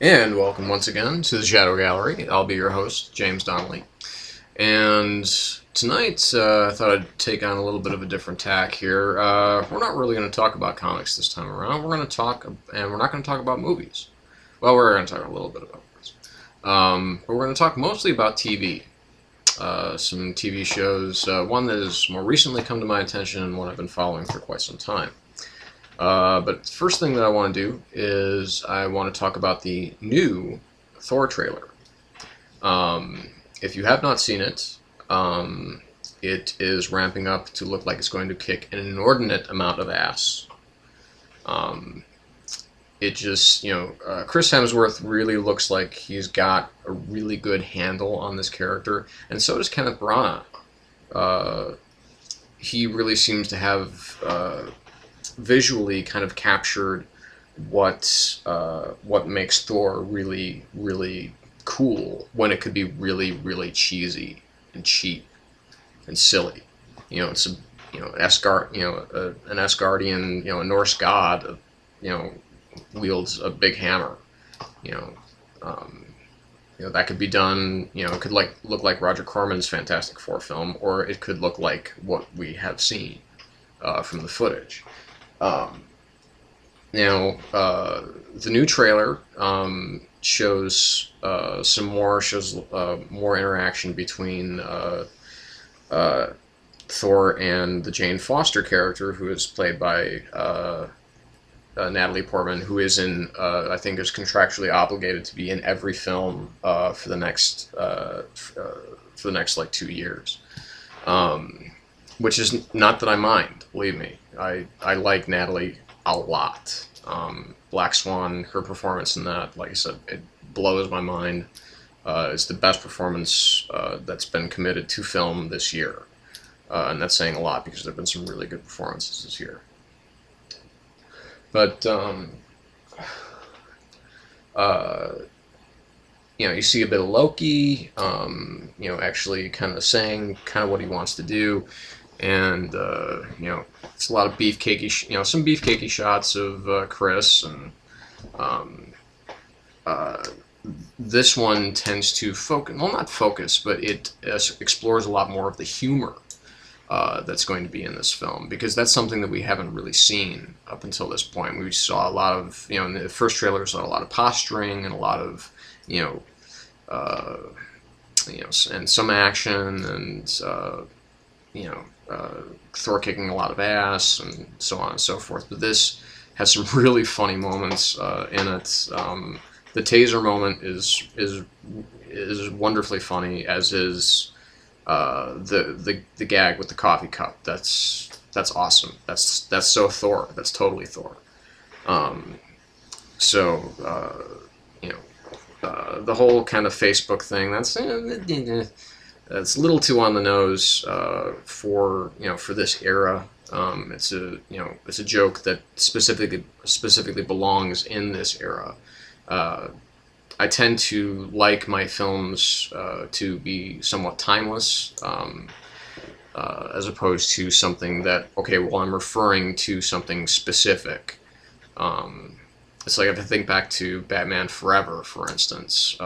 And welcome once again to the Shadow Gallery. I'll be your host, James Donnelly. And tonight, I thought I'd take on a little bit of a different tack here. We're not really going to talk about comics this time around. We're going to talk, and we're not going to talk about movies. Well, we're going to talk a little bit about movies. But we're going to talk mostly about TV. Some TV shows. One that has more recently come to my attention and one I've been following for quite some time. But the first thing that I want to do is I want to talk about the new Thor trailer. If you have not seen it, it is ramping up to look like it's going to kick an inordinate amount of ass. It just, Chris Hemsworth really looks like he's got a really good handle on this character, and so does Kenneth Branagh. He really seems to have visually kind of captured what makes Thor really, really cool when it could be really, really cheesy and cheap and silly. It's a an Asgardian, a Norse god, wields a big hammer. You know, um, that could be done. It could look like Roger Corman's Fantastic Four film, or it could look like what we have seen from the footage. Um, the new trailer shows more interaction between Thor and the Jane Foster character, who is played by Natalie Portman, who is I think is contractually obligated to be in every film for the next like 2 years. Which is not that I mind, believe me. I like Natalie a lot. Black Swan, her performance in that, like I said, it blows my mind. It's the best performance that's been committed to film this year. And that's saying a lot because there have been some really good performances this year. But, you see a bit of Loki, actually kind of saying kind of what he wants to do. And, it's a lot of beefcakey, some beefcakey shots of Chris. And this one tends to focus, well, not focus, but it explores a lot more of the humor that's going to be in this film, because that's something that we haven't really seen up until this point. We saw a lot of, in the first trailer, we saw a lot of posturing and a lot of, and some action and, Thor kicking a lot of ass and so on and so forth. But this has some really funny moments in it. The taser moment is wonderfully funny, as is the gag with the coffee cup. That's awesome. That's so Thor. That's totally Thor. The whole kind of Facebook thing. That's a little too on the nose for this era. It's a joke that specifically belongs in this era. I tend to like my films to be somewhat timeless, as opposed to something that, okay, well, I'm referring to something specific. It's like if I think back to Batman Forever, for instance.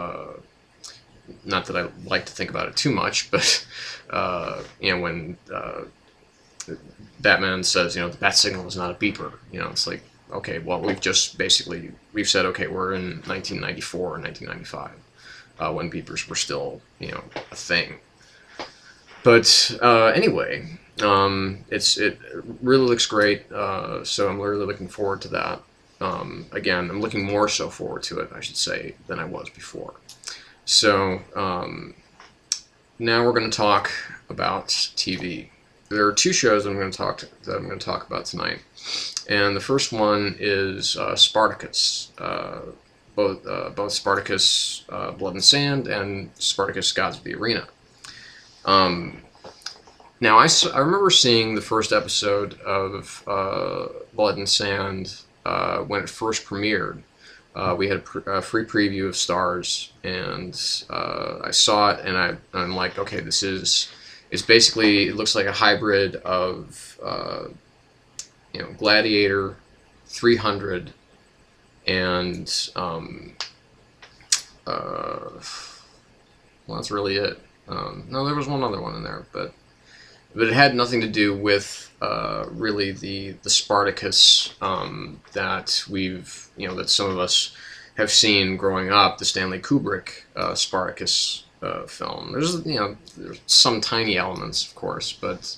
Not that I like to think about it too much, but when Batman says, the bat signal is not a beeper, it's like, okay, well, we've said, okay, we're in 1994 or 1995, when beepers were still, a thing. But anyway, it really looks great, so I'm really looking forward to that. Again, I'm looking more so forward to it, I should say, than I was before. So now we're going to talk about TV. There are two shows that I'm going to talk about tonight, and the first one is Spartacus, both Spartacus Blood and Sand and Spartacus Gods of the Arena. Now I remember seeing the first episode of Blood and Sand when it first premiered. We had a free preview of Stars, and I saw it, and I'm like, okay, it's basically, it looks like a hybrid of Gladiator, 300, and well, that's really it. No, there was one other one in there, but it had nothing to do with really the Spartacus that we've, that some of us have seen growing up, the Stanley Kubrick Spartacus film. There's some tiny elements, of course, but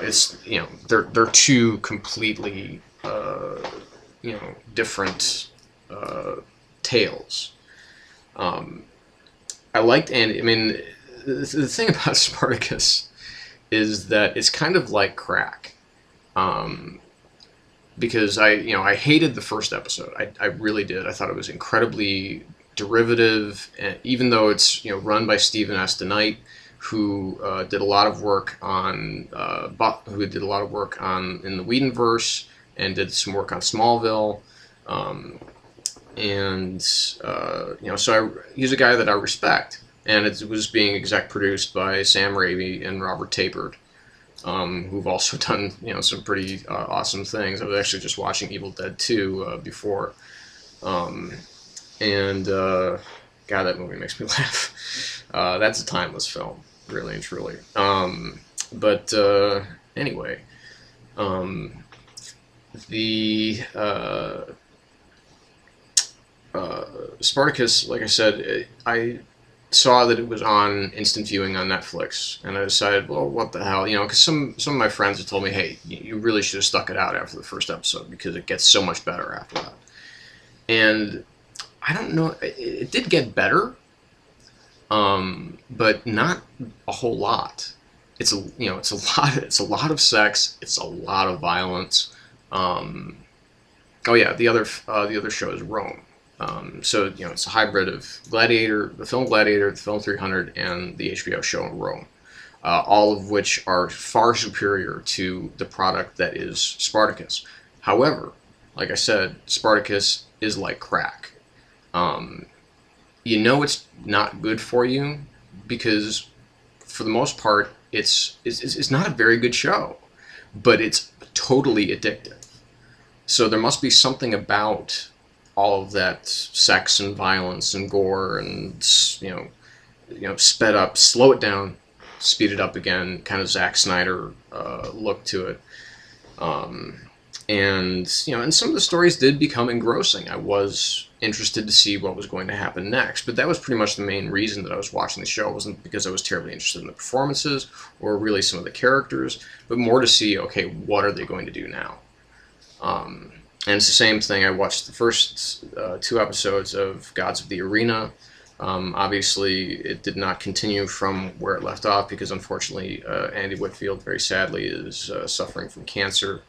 it's, they're two completely different tales. I liked, and I mean, the thing about Spartacus is that it's kind of like crack, because I hated the first episode. I really did. I thought it was incredibly derivative, and even though it's run by Stephen S. DeKnight, who did a lot of work on in the Whedonverse and did some work on Smallville, so he's a guy that I respect. And it was being exec produced by Sam Raimi and Robert Tapert, who've also done some pretty awesome things. I was actually just watching Evil Dead 2 before, God, that movie makes me laugh. That's a timeless film, really and truly. Anyway, the Spartacus, like I said, I saw that it was on instant viewing on Netflix, and I decided, well, what the hell, because some of my friends had told me, hey, you really should have stuck it out after the first episode because it gets so much better after that. And I don't know, it did get better, but not a whole lot. It's a lot of sex, it's a lot of violence. Oh yeah, the other show is Rome. So it's a hybrid of Gladiator, the film Gladiator, the film 300, and the HBO show Rome, all of which are far superior to the product that is Spartacus. However, like I said, Spartacus is like crack. It's not good for you because, for the most part, it's not a very good show, but it's totally addictive. So there must be something about all of that sex and violence and gore and sped up, slow it down, speed it up again, kind of Zack Snyder look to it. And some of the stories did become engrossing. I was interested to see what was going to happen next, but that was pretty much the main reason that I was watching the show. It wasn't because I was terribly interested in the performances or really some of the characters, but more to see, okay, what are they going to do now? And it's the same thing. I watched the first 2 episodes of Gods of the Arena. Obviously, it did not continue from where it left off because, unfortunately, Andy Whitfield, very sadly, is suffering from cancer.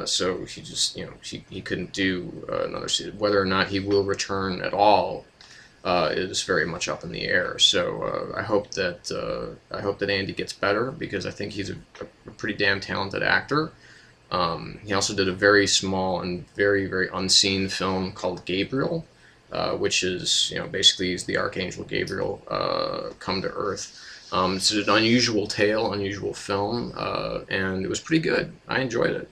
So he just, he couldn't do another season. Whether or not he will return at all is very much up in the air. So I hope that Andy gets better because I think he's a pretty damn talented actor. He also did a very small and very, very unseen film called Gabriel, which is, basically he's the Archangel Gabriel come to Earth. It's an unusual tale, unusual film, and it was pretty good. I enjoyed it.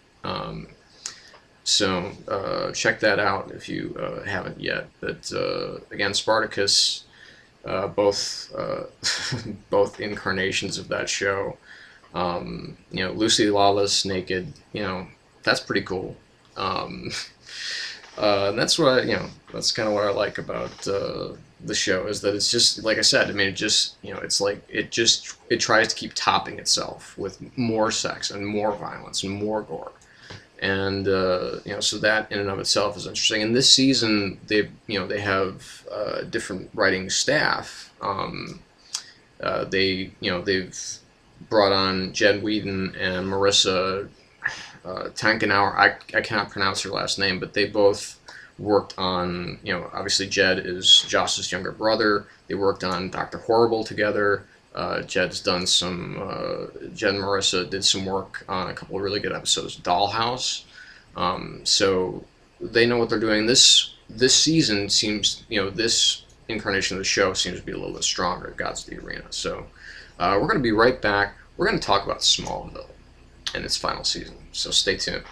So check that out if you haven't yet. But again, Spartacus, both both incarnations of that show. Lucy Lawless naked, that's pretty cool. That's what that's kind of what I like about the show, is that it's just, like I said, I mean, it just, it's like, it tries to keep topping itself with more sex and more violence and more gore. And, so that in and of itself is interesting. And this season, they have different writing staff. They've brought on Jed Whedon and Marissa Tankenauer. I cannot pronounce her last name, but they both worked on, obviously Jed is Joss's younger brother. They worked on Dr. Horrible together. Jed's done some, Jed and Marissa did some work on a couple of really good episodes of Dollhouse. So they know what they're doing. This season seems, this incarnation of the show seems to be a little bit stronger at Gods of the Arena. So we're going to be right back. We're going to talk about Smallville and its final season. So stay tuned.